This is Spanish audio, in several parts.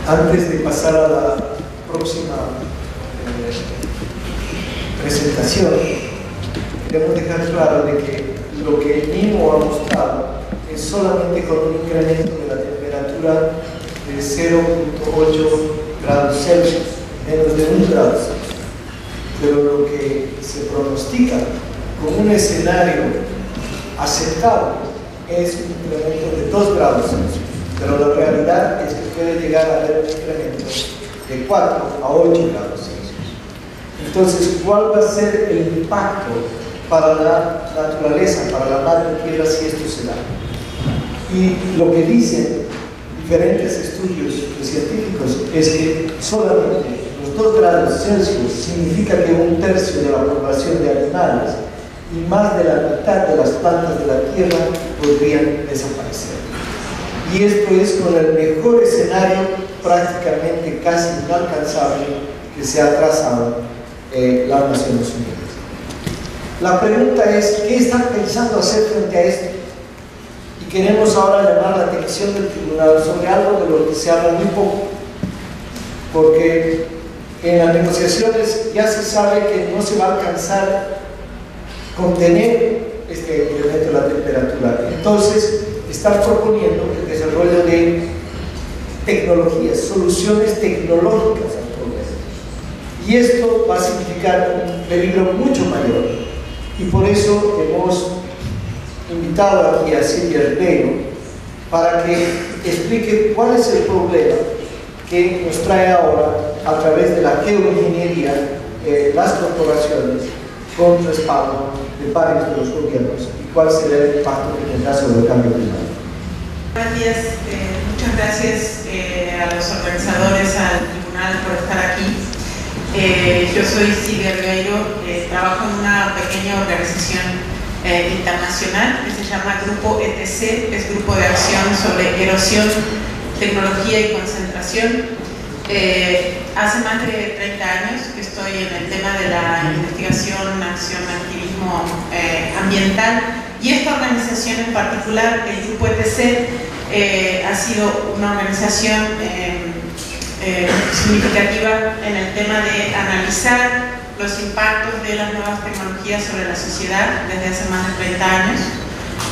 Antes de pasar a la próxima presentación, queremos dejar claro de que lo que el MIMO ha mostrado es solamente con un incremento de la temperatura de 0.8 grados Celsius, menos de 1 grado Celsius. Pero lo que se pronostica como un escenario aceptable es un incremento de 2 grados Celsius. Pero la realidad es que puede llegar a haber un incremento de 4 a 8 grados Celsius. Entonces, ¿cuál va a ser el impacto para la naturaleza, para la madre tierra, si esto se da? Y lo que dicen diferentes estudios científicos es que solamente los 2 grados Celsius significa que 1/3 de la población de animales y más de la mitad de las plantas de la tierra podrían desaparecer. Y esto es con el mejor escenario, prácticamente casi inalcanzable, que se ha trazado las Naciones Unidas. La pregunta es, ¿qué están pensando hacer frente a esto? Y queremos ahora llamar la atención del tribunal sobre algo de lo que se habla muy poco, porque en las negociaciones ya se sabe que no se va a alcanzar contener este incremento de la temperatura. Entonces, están proponiendo el desarrollo de tecnologías, soluciones tecnológicas al problema. Y esto va a significar un peligro mucho mayor. Y por eso hemos invitado aquí a Silvia Ribeiro para que explique cuál es el problema que nos trae ahora a través de la geoingeniería las corporaciones con respaldo de varios de los gobiernos y cuál será el impacto que tendrá sobre el cambio climático. Buenos días, muchas gracias a los organizadores, al tribunal por estar aquí. Yo soy Silvia Ribeiro, trabajo en una pequeña organización internacional que se llama Grupo ETC, es Grupo de Acción sobre Erosión, Tecnología y Concentración. Hace más de 30 años que estoy en el tema de la investigación, acción, activismo ambiental, y esta organización en particular, el Grupo ETC, ha sido una organización significativa en el tema de analizar los impactos de las nuevas tecnologías sobre la sociedad desde hace más de 30 años.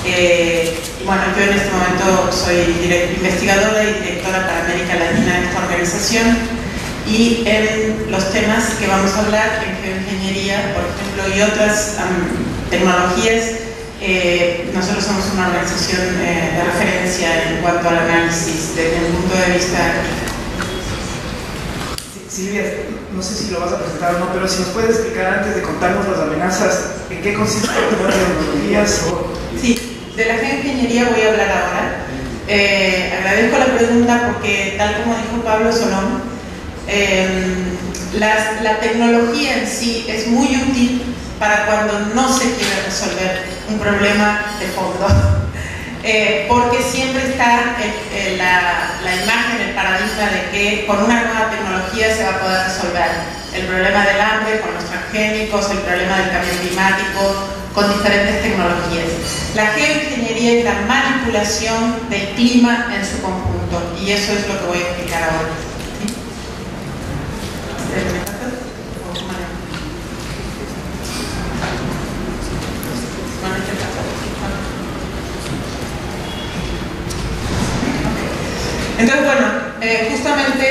Y bueno, yo en este momento soy investigadora y directora para América Latina de esta organización, y en los temas que vamos a hablar, en geoingeniería, por ejemplo, y otras tecnologías, nosotros somos una organización de referencia en cuanto al análisis desde el punto de vista. Silvia, no sé si lo vas a presentar o no, pero si nos puedes explicar antes de contarnos las amenazas, ¿en qué consiste las nuevas tecnologías? Sí, de la geoingeniería voy a hablar ahora. Agradezco la pregunta porque, tal como dijo Pablo Solón, la tecnología en sí es muy útil para cuando no se quiere resolver un problema de fondo, porque siempre está la imagen, el paradigma de que con una nueva tecnología se va a poder resolver el problema del hambre con los transgénicos, el problema del cambio climático, con diferentes tecnologías. La geoingeniería es la manipulación del clima en su conjunto, y eso es lo que voy a explicar ahora. ¿Sí? Entonces, bueno, justamente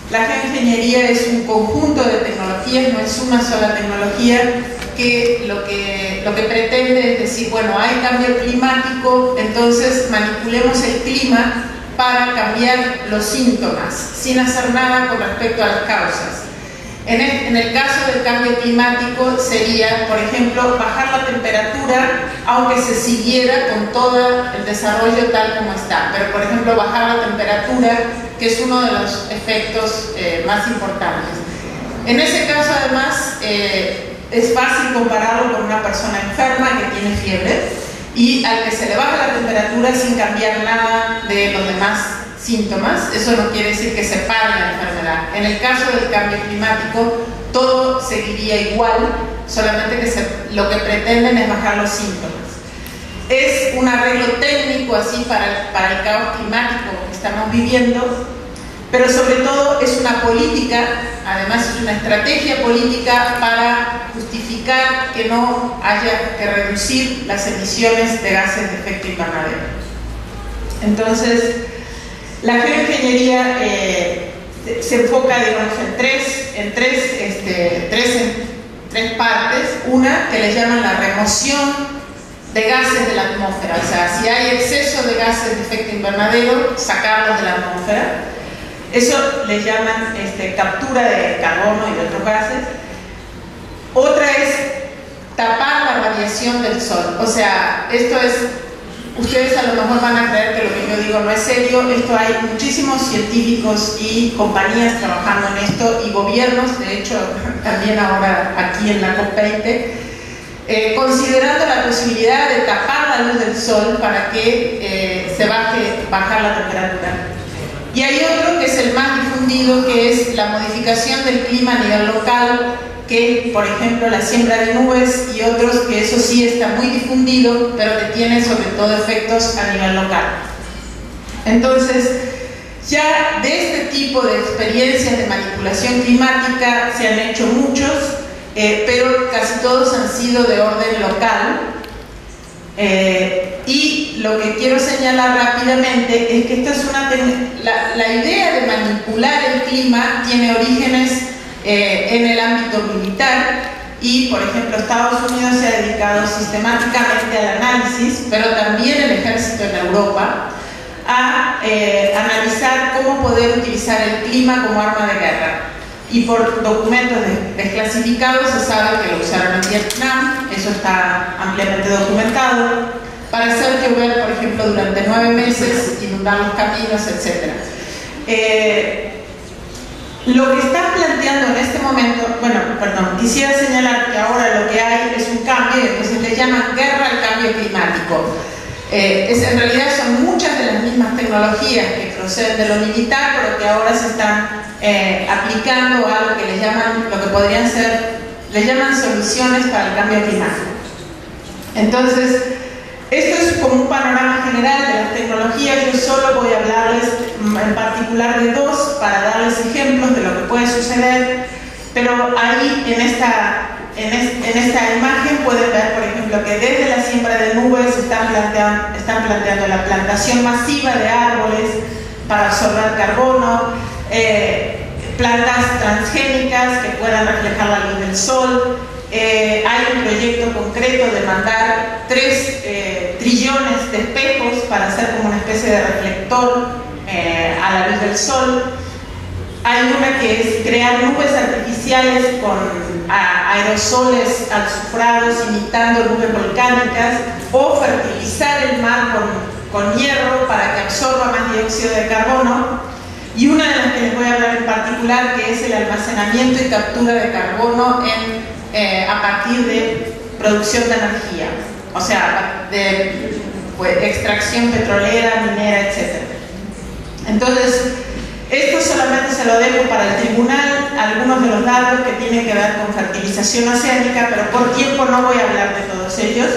la geoingeniería es un conjunto de tecnologías, no es una sola tecnología, que lo que pretende es decir, bueno, hay cambio climático, entonces manipulemos el clima para cambiar los síntomas, sin hacer nada con respecto a las causas. En el caso del cambio climático sería, por ejemplo, bajar la temperatura, aunque se siguiera con todo el desarrollo tal como está. Pero, por ejemplo, bajar la temperatura, que es uno de los efectos más importantes. En ese caso, además, es fácil compararlo con una persona enferma que tiene fiebre y al que se le baja la temperatura sin cambiar nada de los demás síntomas. Eso no quiere decir que se pare la enfermedad. En el caso del cambio climático, todo seguiría igual, solamente que lo que pretenden es bajar los síntomas. Es un arreglo técnico así para el caos climático que estamos viviendo, pero sobre todo es una política, además es una estrategia política para justificar que no haya que reducir las emisiones de gases de efecto invernadero. Entonces, la geoingeniería se enfoca, digamos, en tres partes. Una que le llaman la remoción de gases de la atmósfera, o sea, si hay exceso de gases de efecto invernadero, sacarlos de la atmósfera. Eso le llaman captura de carbono y de otros gases. Otra es tapar la radiación del sol, o sea, esto es, ustedes a lo mejor van a creer que lo que yo digo no es serio, esto hay muchísimos científicos y compañías trabajando en esto y gobiernos, de hecho, también ahora aquí en la COP20, considerando la posibilidad de tapar la luz del sol para que bajar la temperatura. Y hay otro que es el más difundido, que es la modificación del clima a nivel local, que por ejemplo la siembra de nubes y otros, que eso sí está muy difundido, pero que tiene sobre todo efectos a nivel local. Entonces, ya de este tipo de experiencias de manipulación climática se han hecho muchos, pero casi todos han sido de orden local. Y lo que quiero señalar rápidamente es que esta es la idea de manipular el clima tiene orígenes en el ámbito militar y, por ejemplo, Estados Unidos se ha dedicado sistemáticamente al análisis, pero también el ejército en Europa, a analizar cómo poder utilizar el clima como arma de guerra. Y por documentos desclasificados se sabe que lo usaron en Vietnam, eso está ampliamente documentado, para hacer llover, por ejemplo, durante 9 meses, inundar los caminos, etc. Lo que están planteando en este momento, quisiera señalar que ahora lo que hay es un cambio, entonces le llaman guerra al cambio climático. En realidad son muchas de las mismas tecnologías que proceden de lo militar, pero que ahora se están aplicando a lo que le llaman soluciones para el cambio climático. Entonces, esto es como un panorama general de las tecnologías. Yo solo voy a hablarles en particular de dos para darles ejemplos de lo que puede suceder, pero ahí en esta imagen pueden ver, por ejemplo, que desde la siembra de nubes están planteando la plantación masiva de árboles para absorber carbono, plantas transgénicas que puedan reflejar la luz del sol. Hay un proyecto concreto de mandar 3 trillones de espejos para hacer como una especie de reflector a la luz del sol. Hay una que es crear nubes artificiales con aerosoles azufrados imitando nubes volcánicas, o fertilizar el mar con hierro para que absorba más dióxido de carbono. Y una de las que les voy a hablar en particular, que es el almacenamiento y captura de carbono a partir de producción de energía, o sea, de extracción petrolera, minera, etc. Entonces, esto solamente se lo dejo para el tribunal, algunos de los datos que tienen que ver con fertilización oceánica, pero por tiempo no voy a hablar de todos ellos.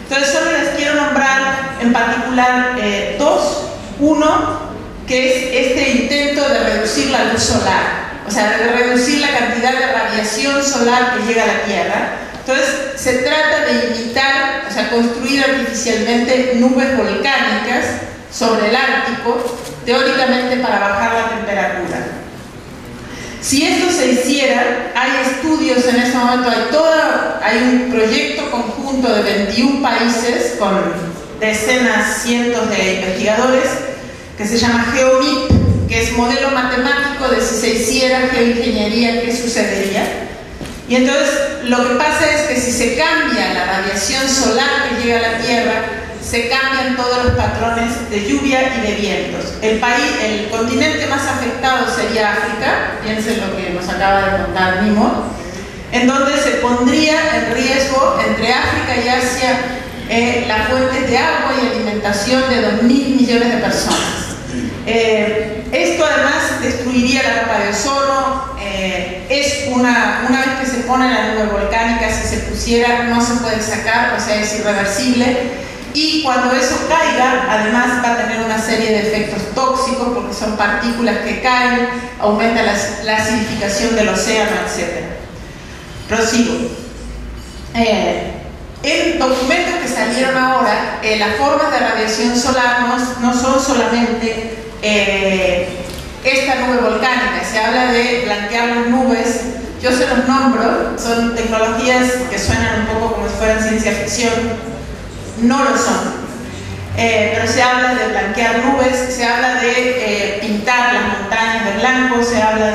Entonces, solo les quiero nombrar en particular dos. Uno, que es este intento de reducir la luz solar, o sea, de reducir la cantidad de radiación solar que llega a la Tierra. Entonces, se trata de imitar, o sea, construir artificialmente nubes volcánicas sobre el Ártico, teóricamente para bajar la temperatura. Si esto se hiciera, hay estudios en este momento, hay un proyecto conjunto de 21 países con decenas, cientos de investigadores, que se llama GeoMIP, que es modelo matemático de si se hiciera geoingeniería, ¿qué sucedería? Y entonces lo que pasa es que si se cambia la radiación solar que llega a la Tierra, se cambian todos los patrones de lluvia y de vientos. El continente más afectado sería África, piensen lo que nos acaba de contar Nimo, en donde se pondría en riesgo entre África y Asia las fuentes de agua y alimentación de 2.000 millones de personas. Esto además destruiría la capa de ozono. Una vez que se pone la nube volcánica, si se pusiera, no se puede sacar, o sea, es irreversible. y cuando eso caiga, además va a tener una serie de efectos tóxicos porque son partículas que caen, aumenta la acidificación del océano, etc. Prosigo. En documentos que salieron ahora, las formas de radiación solar no son solamente esta nube volcánica, se habla de blanquear las nubes. Yo se los nombro, son tecnologías que suenan un poco como si fueran ciencia ficción, no lo son, pero se habla de blanquear nubes, se habla de pintar las montañas de blanco, se habla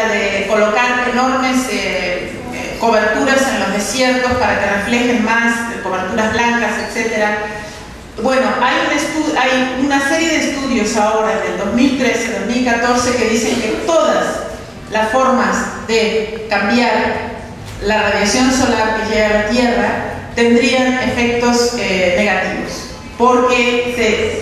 de colocar enormes coberturas en los desiertos para que reflejen más, coberturas blancas, etc. Bueno, hay una serie de estudios ahora, del 2013-2014, que dicen que todas las formas de cambiar la radiación solar que llega a la Tierra tendrían efectos negativos,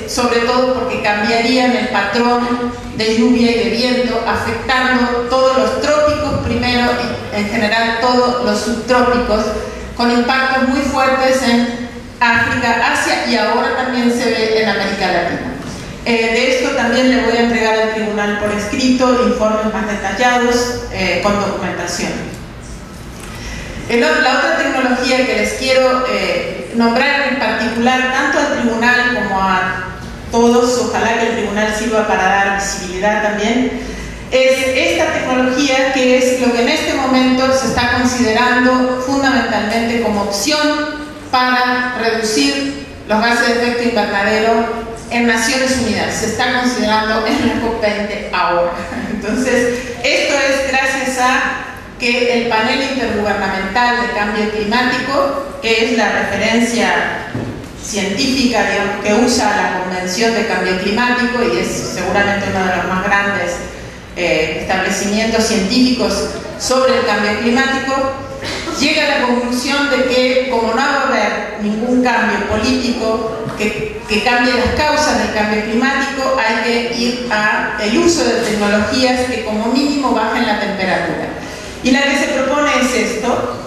sobre todo porque cambiarían el patrón de lluvia y de viento, afectando todos los trópicos primero y en general todos los subtrópicos, con impactos muy fuertes en África, Asia y ahora también se ve en América Latina. De esto también le voy a entregar al tribunal por escrito informes más detallados con documentación. La otra tecnología que les quiero nombrar en particular, tanto al tribunal como a todos, ojalá que el tribunal sirva para dar visibilidad también, es esta tecnología que es lo que en este momento se está considerando fundamentalmente como opción para reducir los gases de efecto invernadero en Naciones Unidas. Se está considerando en la COP20 ahora. Entonces, esto es gracias a que el panel intergubernamental de cambio climático, que es la referencia científica, digamos, que usa la Convención de Cambio Climático y es seguramente uno de los más grandes establecimientos científicos sobre el cambio climático, llega a la conclusión de que como no va a haber ningún cambio político que cambie las causas del cambio climático, hay que ir al uso de tecnologías que como mínimo bajen la temperatura. Y la que se propone es esto.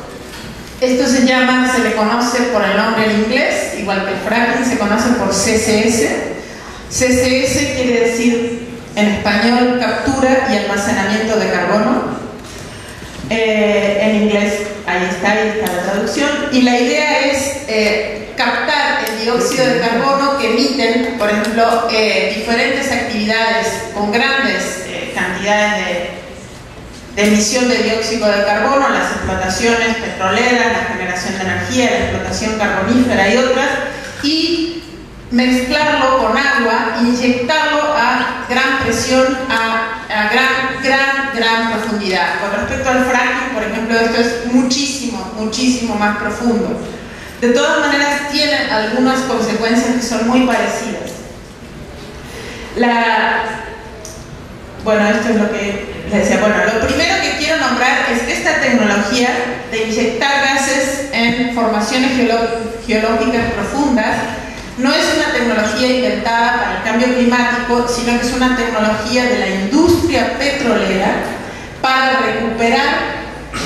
Esto se le conoce por el nombre en inglés, igual que el fracking, se conoce por CCS. CCS quiere decir en español captura y almacenamiento de carbono. En inglés ahí está la traducción. Y la idea es captar el dióxido de carbono que emiten, por ejemplo, diferentes actividades con grandes cantidades de emisión de dióxido de carbono, las explotaciones petroleras, la generación de energía, la explotación carbonífera y otras, y mezclarlo con agua, inyectarlo a gran presión, a gran profundidad. Con respecto al fracking, por ejemplo, esto es muchísimo más profundo. De todas maneras, tiene algunas consecuencias que son muy parecidas. Bueno, esto es lo que les decía. Bueno, lo primero que quiero nombrar es que esta tecnología de inyectar gases en formaciones geológicas profundas no es una tecnología inventada para el cambio climático, sino que es una tecnología de la industria petrolera para recuperar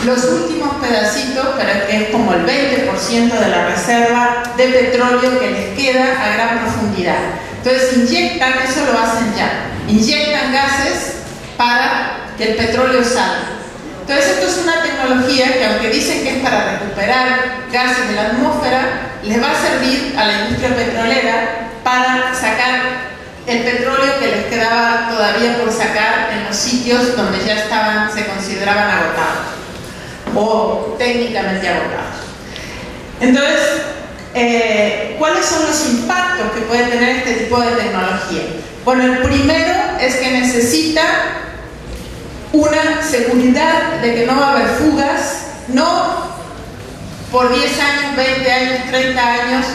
los últimos pedacitos, pero que es como el 20% de la reserva de petróleo que les queda a gran profundidad. Entonces inyectan, eso lo hacen ya, inyectan gases para que el petróleo salga. Entonces esto es una tecnología que, aunque dicen que es para recuperar gases de la atmósfera, les va a servir a la industria petrolera para sacar el petróleo que les quedaba todavía por sacar en los sitios donde ya se consideraban agotados o técnicamente agotados. Entonces, ¿cuáles son los impactos que puede tener este tipo de tecnología? Bueno, el primero es que necesita una seguridad de que no va a haber fugas, no por 10 años, 20 años, 30 años,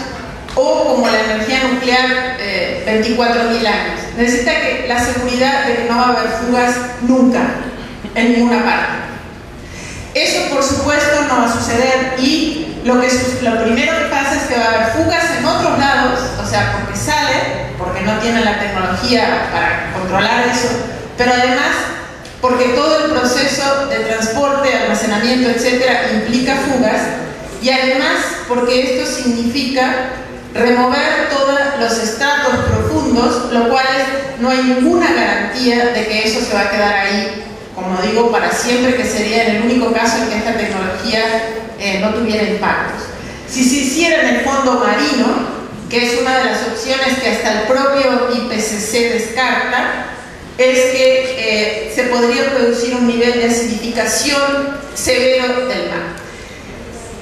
o como la energía nuclear, 24.000 años. Necesita la seguridad de que no va a haber fugas nunca, en ninguna parte. Eso, por supuesto, no va a suceder, y lo primero que pasa es que va a haber fugas en otros lados, o sea, porque no tienen la tecnología para controlar eso, pero además porque todo el proceso de transporte, almacenamiento, etcétera, implica fugas, y además porque esto significa remover todos los estratos profundos, lo cual no hay ninguna garantía de que eso se va a quedar ahí, como digo, para siempre, que sería en el único caso en que esta tecnología no tuviera impactos. Si se hiciera en el fondo marino, que es una de las opciones que hasta el propio IPCC descarta, es que se podría producir un nivel de acidificación severo del mar.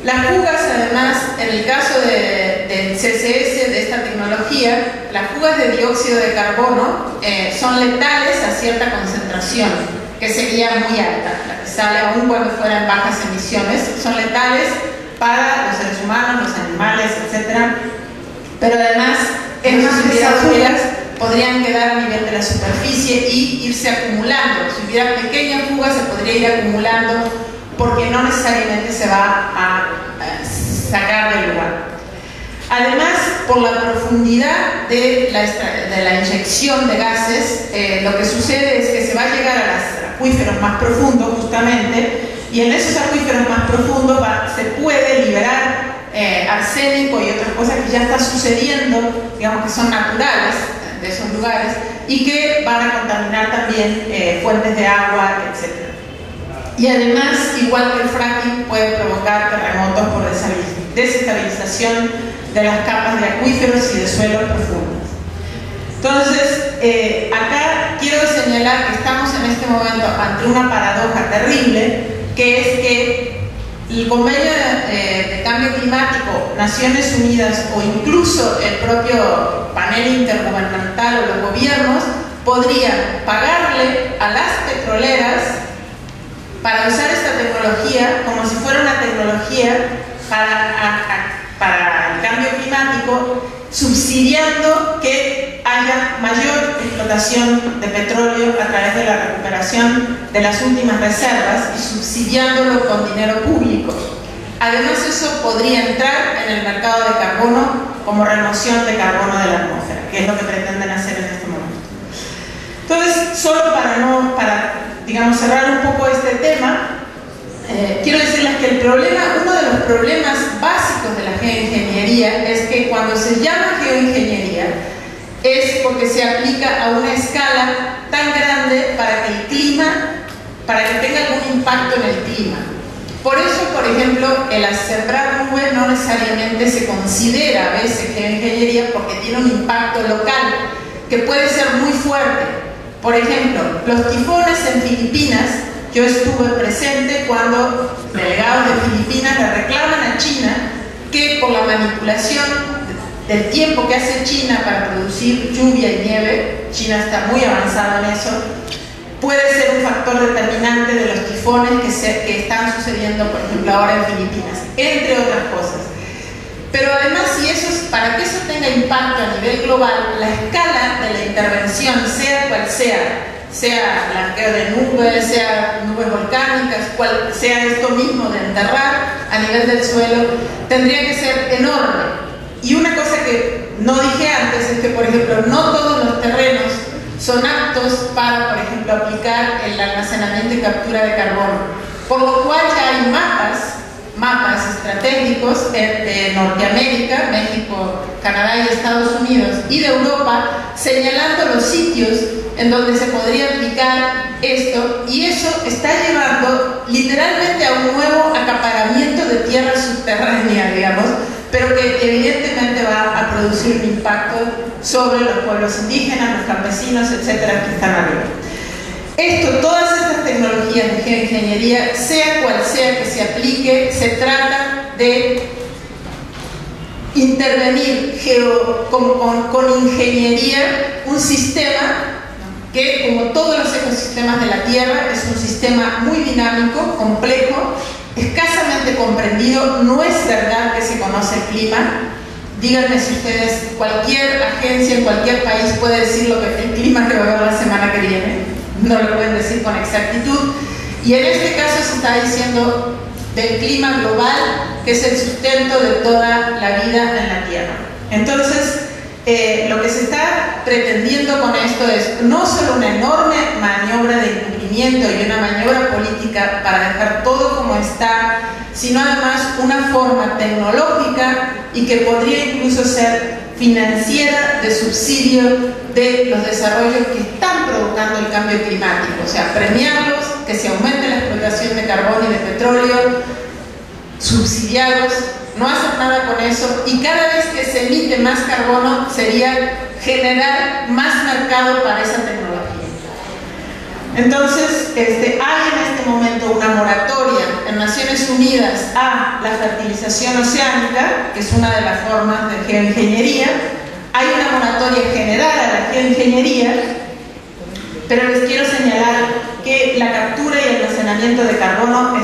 Las fugas, además, en el caso del CCS, de esta tecnología, las fugas de dióxido de carbono son letales a cierta concentración, que sería muy alta, la que sale aún cuando fueran bajas emisiones, son letales para los seres humanos, los animales, etc. Pero además, si hubiera fugas, podrían quedar a nivel de la superficie y irse acumulando. Si hubiera pequeñas fugas, se podría ir acumulando, porque no necesariamente se va a sacar del lugar. Además, por la profundidad de la inyección de gases, lo que sucede es que se va a llegar a los acuíferos más profundos, justamente, y en esos acuíferos más profundos se puede liberar arsénico y otras cosas que ya están sucediendo, digamos que son naturales de esos lugares, y que van a contaminar también fuentes de agua, etc. Y además, igual que el fracking, puede provocar terremotos por desestabilización de las capas de acuíferos y de suelos profundos. Entonces, acá quiero señalar que estamos en este momento ante una paradoja terrible, que es que el convenio de cambio climático, Naciones Unidas o incluso el propio panel intergubernamental o los gobiernos podrían pagarle a las petroleras para usar esta tecnología como si fuera una tecnología para el cambio climático, subsidiando que haya mayor explotación de petróleo a través de la recuperación de las últimas reservas y subsidiándolo con dinero público. Además, eso podría entrar en el mercado de carbono como remoción de carbono de la atmósfera, que es lo que pretenden hacer en este momento. Entonces, solo para digamos, cerrar un poco este tema, quiero decirles que uno de los problemas básicos de la geoingeniería es que cuando se llama geoingeniería es porque se aplica a una escala tan grande para que tenga algún impacto en el clima. Por eso, por ejemplo, el sembrar nubes no necesariamente se considera a veces geoingeniería, porque tiene un impacto local que puede ser muy fuerte. Por ejemplo, los tifones en Filipinas, yo estuve presente cuando delegados de Filipinas le reclaman a China que por la manipulación del tiempo que hace China para producir lluvia y nieve, China está muy avanzada en eso, puede ser un factor determinante de los tifones que están sucediendo, por ejemplo, ahora en Filipinas, entre otras cosas. Pero además, para que eso tenga impacto a nivel global, la escala de la intervención, sea cual sea blanqueo de nubes, sea nubes volcánicas, cual sea esto mismo de enterrar a nivel del suelo, tendría que ser enorme. Y una cosa que no dije antes es que, por ejemplo, no todos los terrenos son aptos para, por ejemplo, aplicar el almacenamiento y captura de carbono. Por lo cual ya hay mapas estratégicos de Norteamérica, México, Canadá y Estados Unidos, y de Europa, señalando los sitios en donde se podría aplicar esto, y eso está llevando literalmente a un nuevo acaparamiento de tierra subterránea, digamos, pero que evidentemente va a producir un impacto sobre los pueblos indígenas, los campesinos, etcétera, que están arriba. Todas estas tecnologías de geoingeniería, sea cual sea que se aplique, se trata de intervenir con ingeniería un sistema que, como todos los ecosistemas de la Tierra, es un sistema muy dinámico, complejo, escasamente comprendido. No es verdad que se conoce el clima. Díganme si ustedes, cualquier agencia en cualquier país puede decir lo que el clima que va a haber la semana que viene. No lo pueden decir con exactitud. Y en este caso se está diciendo del clima global, que es el sustento de toda la vida en la Tierra. Entonces, Lo que se está pretendiendo con esto es no solo una enorme maniobra de incumplimiento y una maniobra política para dejar todo como está, sino además una forma tecnológica y que podría incluso ser financiera de subsidio de los desarrollos que están provocando el cambio climático, o sea, premiarlos, que se aumente la explotación de carbón y de petróleo, subsidiados, no hacer nada con eso, y cada vez que se emite más carbono sería generar más mercado para esa tecnología. Entonces, hay en este momento una moratoria en Naciones Unidas a la fertilización oceánica, que es una de las formas de geoingeniería. Hay una moratoria general a la geoingeniería, pero les quiero señalar que la captura y almacenamiento de carbono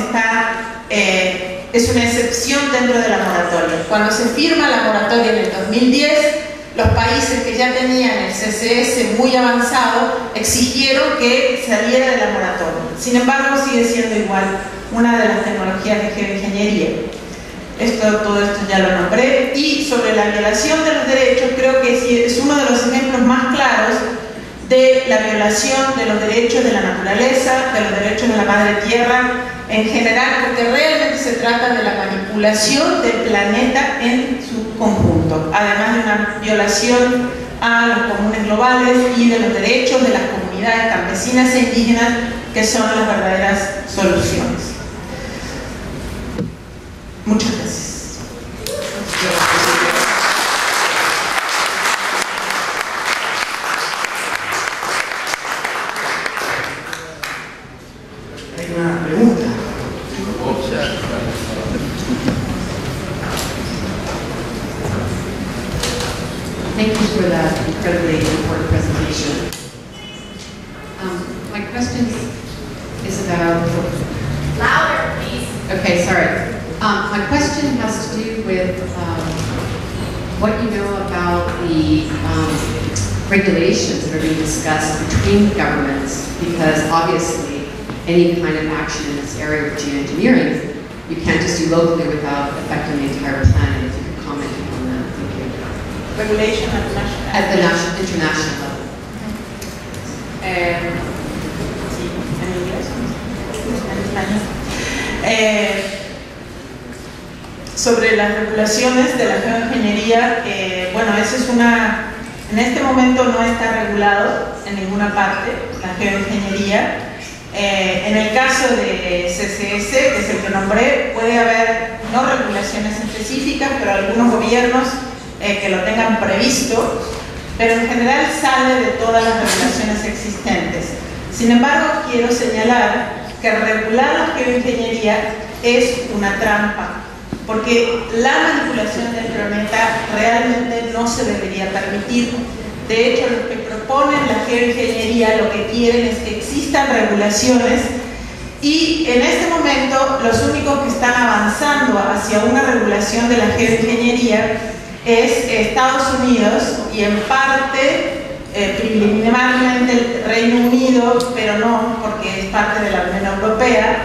es una excepción dentro de la moratoria. Cuando se firma la moratoria en el 2010, los países que ya tenían el CCS muy avanzado exigieron que saliera de la moratoria. Sin embargo, sigue siendo igual una de las tecnologías de geoingeniería. Todo esto ya lo nombré. Y sobre la violación de los derechos, creo que es uno de los ejemplos más claros de la violación de los derechos de la naturaleza, de los derechos de la madre tierra en general, porque realmente se trata de la manipulación del planeta en su conjunto, además de una violación a los comunes globales y de los derechos de las comunidades campesinas e indígenas, que son las verdaderas soluciones. Muchas gracias. Hay una pregunta. Thank you for that incredibly important presentation. My question is about... Louder, please. Okay, sorry. My question has to do with what you know about the regulations that are being discussed between governments, because obviously any kind of action in this area of geoengineering, you can't just do locally without affecting the entire planet. If you could comment on that. Thank you. Regulation at the international level. Sí, en inglés, en español. Sobre las regulaciones de la geoingeniería, bueno, eso es en este momento no está regulado en ninguna parte la geoingeniería. En el caso de CCS, que es el que nombré, puede haber no regulaciones específicas, pero algunos gobiernos que lo tengan previsto, pero en general sale de todas las regulaciones existentes. Sin embargo, quiero señalar que regular la geoingeniería es una trampa, porque la manipulación del planeta realmente no se debería permitir. De hecho, los que proponen la geoingeniería lo que quieren es que existan regulaciones, y en este momento los únicos que están avanzando hacia una regulación de la geoingeniería es Estados Unidos y en parte preliminarmente el Reino Unido, pero no porque es parte de la Unión Europea.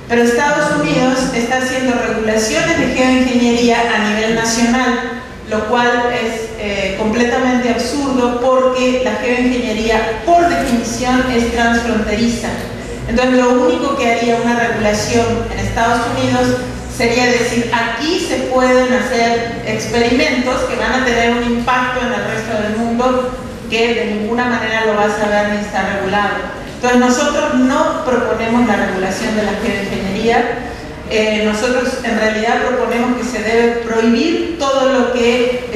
Pero Estados Unidos está haciendo regulaciones de geoingeniería a nivel nacional, lo cual es completamente absurdo, porque la geoingeniería por definición es transfronteriza. Entonces lo único que haría una regulación en Estados Unidos sería decir, aquí se pueden hacer experimentos que van a tener un impacto en el resto del mundo que de ninguna manera lo vas a ver ni está regulado. Entonces nosotros no proponemos la regulación de la geoingeniería. Nosotros en realidad proponemos que se debe prohibir todo lo que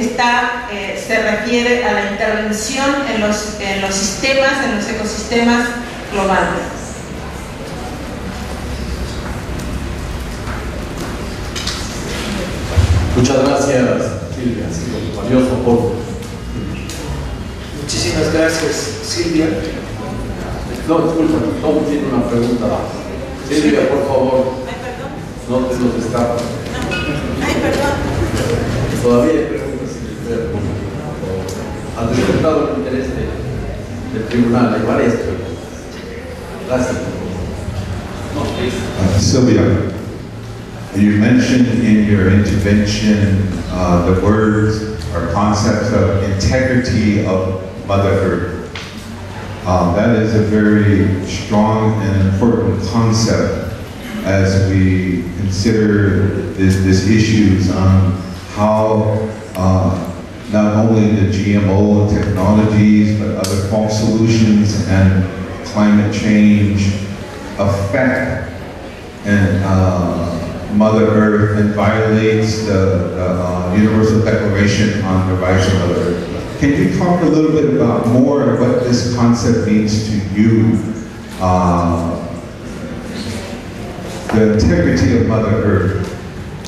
se refiere a la intervención en los sistemas, en los ecosistemas globales. Muchas gracias, Silvia, ha sido valioso aporte. Muchísimas gracias, Silvia. No, disculpa, Tom tiene una pregunta. Silvia, por favor. Ay, perdón. No te los escapas. No. Ay, perdón. Todavía hay preguntas sin hacer. Has despertado el interés del tribunal. Hay varias preguntas. Gracias. No, please. Silvia, you mentioned in your intervention the words or concepts of integrity of Mother Earth. That is a very strong and important concept as we consider these issues on how not only the GMO technologies, but other false solutions and climate change affect and Mother Earth and violates the Universal Declaration on the Rights of Mother Earth. Can you talk a little bit about more of what this concept means to you? The integrity of Mother Earth.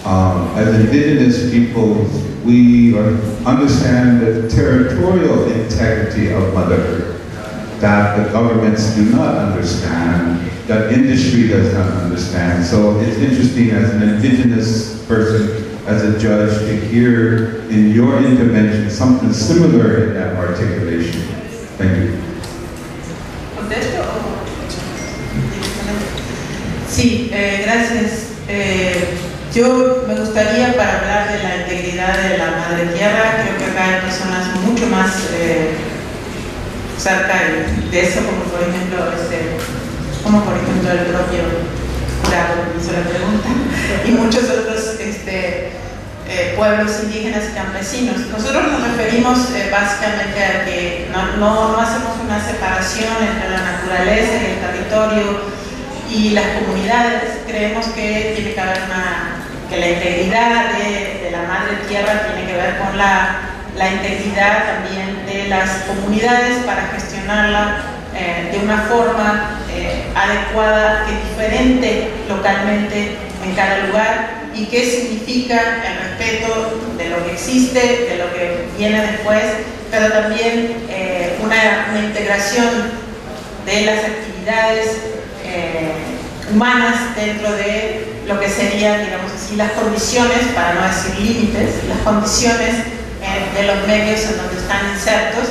As indigenous peoples, we understand the territorial integrity of Mother Earth that the governments do not understand, that industry does not understand. So it's interesting as an indigenous person, as a judge, to hear in your intervention something similar in that articulation. Thank you. Sí, gracias. Yo me gustaría, para hablar de la integridad de la Madre Tierra, creo que acá hay personas mucho más cerca de eso, como por ejemplo el propio jurado que hizo la pregunta, y muchos otros pueblos indígenas y campesinos. Nosotros nos referimos básicamente a que no hacemos una separación entre la naturaleza y el territorio y las comunidades. Creemos que tiene que haber que la integridad de la Madre Tierra tiene que ver con la integridad también de las comunidades para gestionarla de una forma adecuada, que es diferente localmente en cada lugar, y qué significa el respeto de lo que existe, de lo que viene después, pero también una integración de las actividades humanas dentro de lo que serían, digamos así, las condiciones, para no decir límites, las condiciones de los medios en donde están insertos.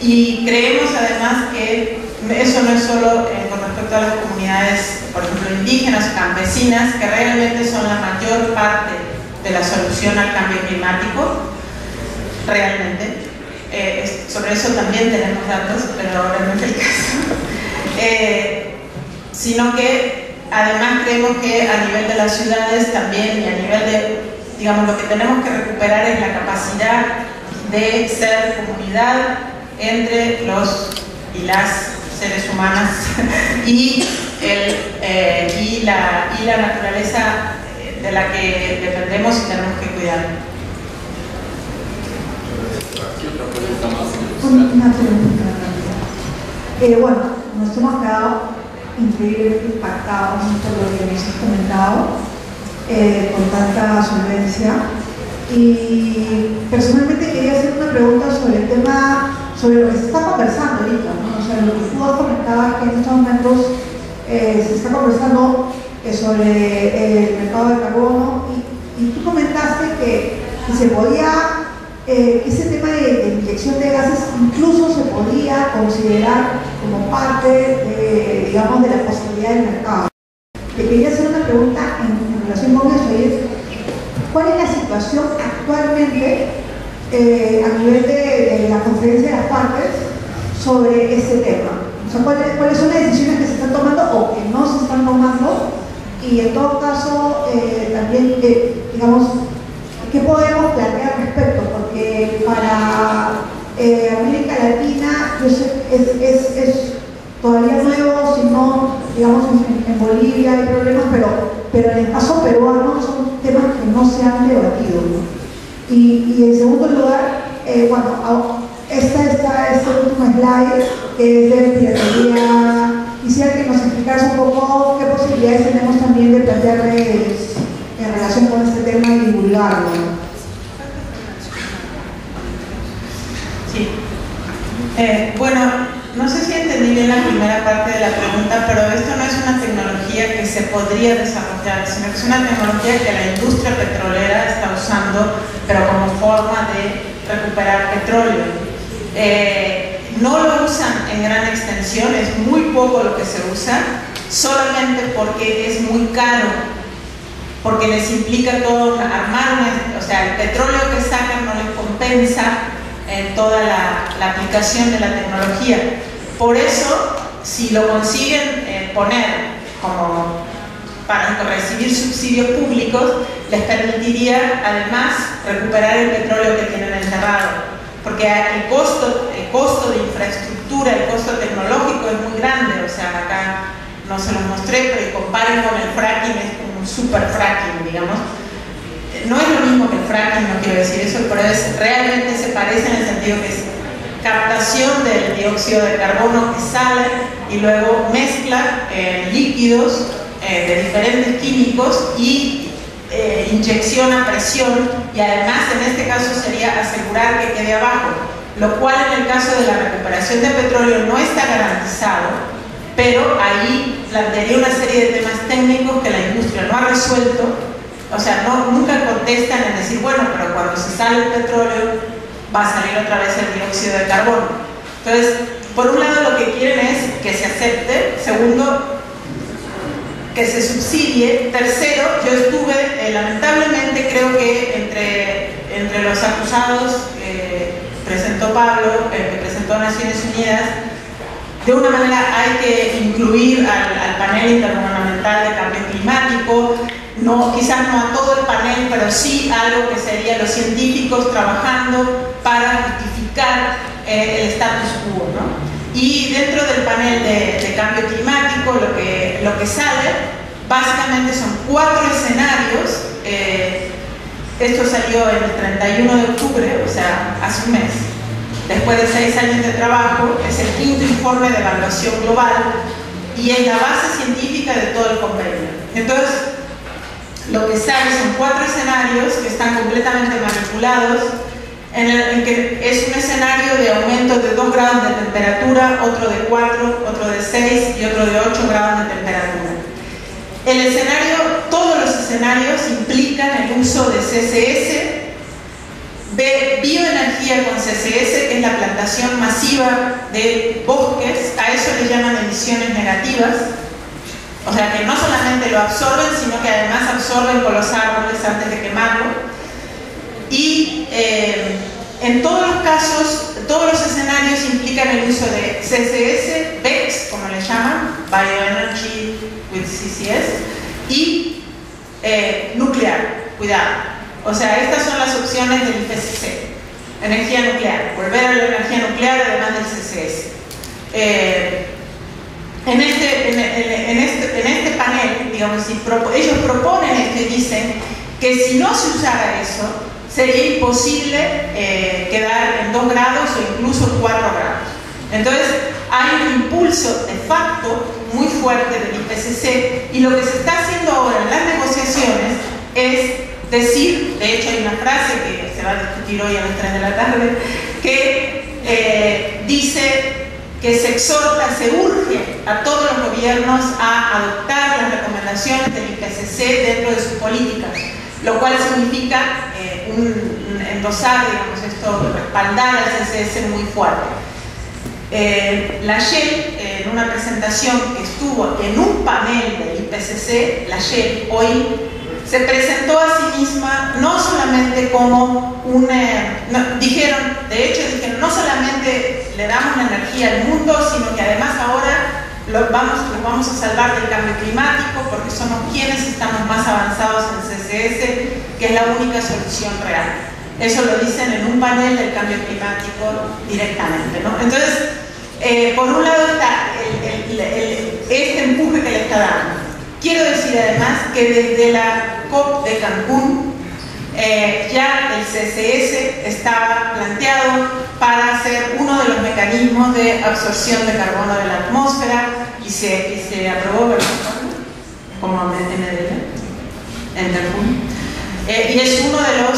Y creemos además que eso no es solo con respecto a las comunidades, por ejemplo, indígenas o campesinas, que realmente son la mayor parte de la solución al cambio climático, realmente. Sobre eso también tenemos datos, pero ahora no es el caso. Sino que además creemos que a nivel de las ciudades también, y a nivel de, digamos, lo que tenemos que recuperar es la capacidad de ser comunidad entre los y las seres humanas y la naturaleza de la que dependemos y tenemos que cuidar. Una pregunta. Bueno, nos hemos quedado increíblemente impactados por lo que nos has comentado con tanta solvencia, y personalmente quería hacer una pregunta sobre el tema, sobre lo que se está conversando ahorita, ¿no? O sea, lo que tú has comentado, que en estos momentos se está conversando sobre el mercado de carbono, y tú comentaste que se podía, ese tema de inyección de gases incluso se podía considerar como parte de, digamos, de la posibilidad del mercado. Te quería hacer una pregunta en relación con eso, y es, ¿cuál es la situación actualmente a nivel de la conferencia de las partes sobre ese tema? O sea, ¿cuáles son las decisiones que se están tomando o que no se están tomando? Y en todo caso, también, digamos, ¿qué podemos plantear al respecto? Porque para América Latina es todavía nuevo, si no, digamos, en Bolivia hay problemas, pero en el caso peruano son temas que no se han debatido, ¿no? Y en segundo lugar, bueno, este último slide, que es de piratería, quisiera que nos explicaras un poco qué posibilidades tenemos también de plantear redes en relación con este tema y divulgarlo, ¿no? Sí. Bueno, no sé si entendí bien la primera parte de la pregunta, pero esto no es una tecnología que se podría desarrollar, sino que es una tecnología que la industria petrolera está usando, pero como forma de recuperar petróleo. No lo usan en gran extensión, es muy poco lo que se usa, solamente porque es muy caro, porque les implica todo armar, o sea, el petróleo que sacan no les compete extensa en toda la aplicación de la tecnología. Por eso, si lo consiguen poner como para recibir subsidios públicos, les permitiría además recuperar el petróleo que tienen enterrado, porque el costo de infraestructura, el costo tecnológico es muy grande. O sea, acá no se los mostré, pero comparen con el fracking, es como un super fracking, digamos. No es lo mismo que el fracking, no quiero decir eso, pero realmente se parece en el sentido que es captación del dióxido de carbono que sale y luego mezcla líquidos de diferentes químicos y inyección a presión, y además en este caso sería asegurar que quede abajo, lo cual en el caso de la recuperación de petróleo no está garantizado, pero ahí plantearía una serie de temas técnicos que la industria no ha resuelto. O sea, nunca contestan en decir, bueno, pero cuando se sale el petróleo va a salir otra vez el dióxido de carbono. Entonces, por un lado lo que quieren es que se acepte, segundo, que se subsidie, tercero, yo estuve, lamentablemente creo que entre los acusados que presentó Pablo, que presentó Naciones Unidas, de una manera hay que incluir al panel intergubernamental de cambio climático, quizás no a todo el panel, pero sí algo que sería los científicos trabajando para justificar el status quo, ¿no? Y dentro del panel de cambio climático lo que sale básicamente son 4 escenarios. Esto salió el 31 de octubre, o sea, hace un mes. Después de 6 años de trabajo, es el 5º informe de evaluación global y es la base científica de todo el convenio. Entonces, lo que sale son 4 escenarios que están completamente manipulados, en que es un escenario de aumento de 2 grados de temperatura, otro de 4, otro de 6 y otro de 8 grados de temperatura. Todos los escenarios implican el uso de CCS, de bioenergía con CCS, que es la plantación masiva de bosques. A eso le llaman emisiones negativas. O sea, que no solamente lo absorben, sino que además absorben con los árboles antes de quemarlo. Y en todos los casos, todos los escenarios implican el uso de CCS, BECCS, como le llaman, Bioenergy with CCS, y nuclear, cuidado. O sea, estas son las opciones del IPCC. Energía nuclear, volver a la energía nuclear además del CCS. En este panel, digamos, ellos proponen esto y dicen que si no se usara eso, sería imposible quedar en 2 grados o incluso 4 grados. Entonces, hay un impulso de facto muy fuerte del IPCC, y lo que se está haciendo ahora en las negociaciones es decir, de hecho hay una frase que se va a discutir hoy a las 3 de la tarde, que dice que se exhorta, se urge a todos los gobiernos a adoptar las recomendaciones del IPCC dentro de sus políticas, lo cual significa endosar, digamos, esto, respaldar al CCS muy fuerte. La Shell, en una presentación que estuvo en un panel del IPCC, la Shell hoy se presentó a sí misma no solamente como dijeron, no solamente le damos la energía al mundo, sino que además ahora los vamos a salvar del cambio climático, porque somos quienes estamos más avanzados en CCS, que es la única solución real. Eso lo dicen en un panel del cambio climático directamente, ¿no? Entonces, por un lado está este empuje que le está dando. Quiero decir además que desde la COP de Cancún ya el CCS estaba planteado para ser uno de los mecanismos de absorción de carbono de la atmósfera, y se aprobó, ¿verdad? Como en Cancún. Y es uno de los,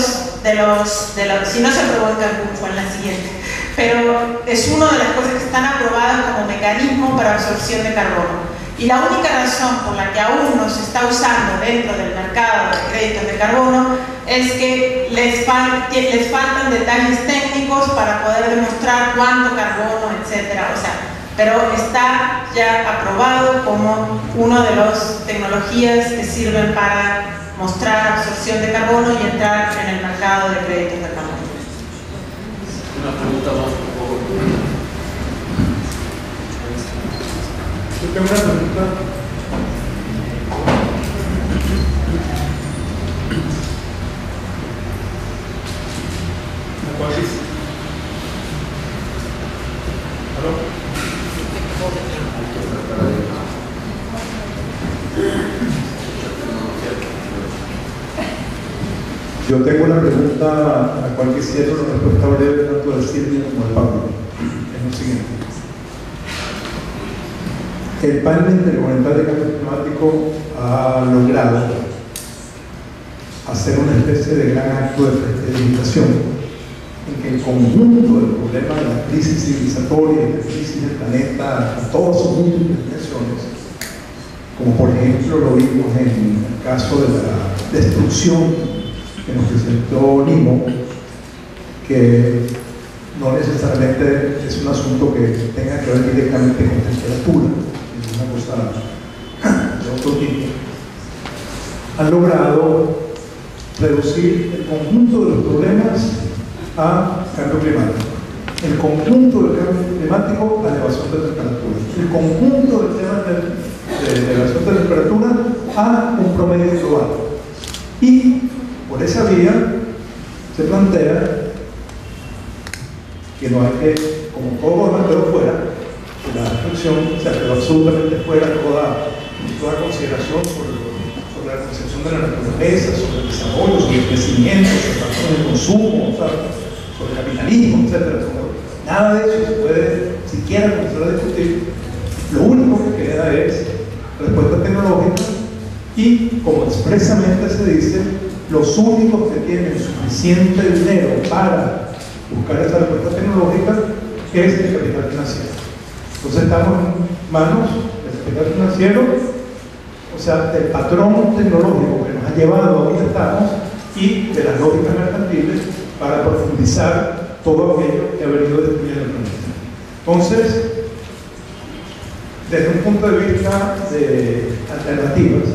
si no se aprobó en Cancún, fue en la siguiente, pero es una de las cosas que están aprobadas como mecanismo para absorción de carbono. Y la única razón por la que aún no se está usando dentro del mercado de créditos de carbono es que les faltan detalles técnicos para poder demostrar cuánto carbono, etcétera. O sea, pero está ya aprobado como una de las tecnologías que sirven para mostrar absorción de carbono y entrar en el mercado de créditos de carbono. Yo tengo una pregunta a la cual quisiera una respuesta breve tanto del Silvia como del Pablo. Es lo siguiente. El panel intergubernamental de cambio climático ha logrado hacer una especie de gran acto de limitación en que el conjunto del problema de la crisis civilizatoria y la crisis del planeta a todas sus múltiples dimensiones, como por ejemplo lo vimos en el caso de la destrucción que nos presentó Nimo, que no necesariamente es un asunto que tenga que ver directamente con temperatura, es una cosa de otro tipo. Han logrado reducir el conjunto de los problemas a cambio climático, el conjunto del cambio climático a elevación de temperatura, el conjunto del tema de elevación de temperatura a un promedio global. Y por esa vía se plantea que no hay que, como todo lo quedó fuera, que la destrucción se quedó absolutamente fuera toda consideración sobre la concepción de la naturaleza, sobre el desarrollo, sobre el crecimiento, sobre el consumo, sobre el capitalismo, etc. Nada de eso se puede siquiera comenzar a discutir. Lo único que queda es respuesta tecnológica y, como expresamente se dice, los únicos que tienen suficiente dinero para buscar esa respuesta tecnológica es el capital financiero. Entonces estamos en manos del capital financiero, o sea, del patrón tecnológico que nos ha llevado a donde estamos y de las lógicas mercantiles para profundizar todo aquello que ha venido destruyendo el planeta. Entonces, desde un punto de vista de alternativas,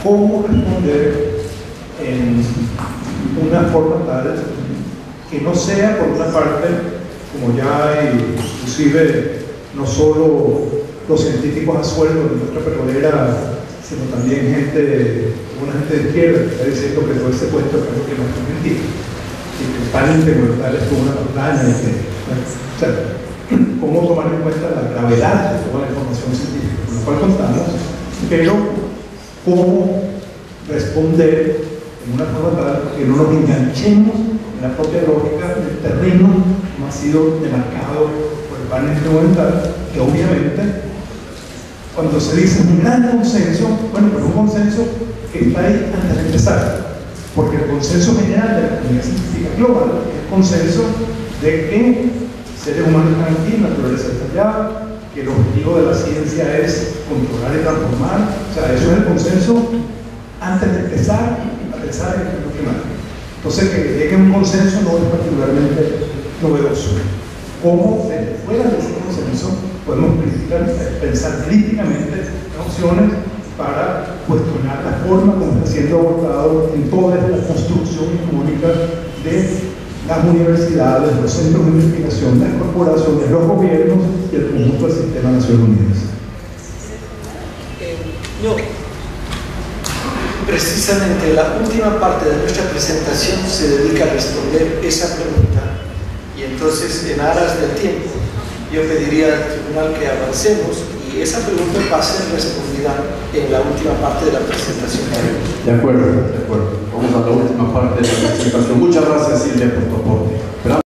cómo responder en una forma tal que no sea, por una parte, como ya hay, inclusive, no solo los científicos a sueldo de nuestra petrolera, sino también una gente de izquierda que está diciendo que todo ese puesto es algo que no es mentira, y que el panel intergubernamental es como una montaña, y que, o sea, cómo tomar en cuenta la gravedad de toda la información científica con la cual contamos, pero cómo responder en una forma tal que no nos enganchemos en la propia lógica del terreno como ha sido demarcado por el panel intergubernamental, que obviamente cuando se dice un gran consenso, bueno, pero un consenso que está ahí antes de empezar, porque el consenso general de la comunidad científica global es el consenso de que seres humanos están aquí, naturaleza está allá, que el objetivo de la ciencia es controlar y transformar. O sea, eso es el consenso antes de empezar a pensar en el cambio climático. Entonces, que llegue a un consenso no es particularmente novedoso. ¿Cómo desde fuera de ese consenso podemos pensar críticamente en opciones para cuestionar la forma como está siendo abordado en toda esta construcción hegemónica de las universidades, los centros de investigación, las corporaciones, los gobiernos y el conjunto del sistema de Naciones Unidas? No. Precisamente la última parte de nuestra presentación se dedica a responder esa pregunta, y entonces, en aras del tiempo, yo pediría al tribunal que avancemos y esa pregunta va a ser respondida en la última parte de la presentación. De acuerdo, de acuerdo. Vamos a la última parte de la presentación. Muchas gracias, Silvia, por tu aporte.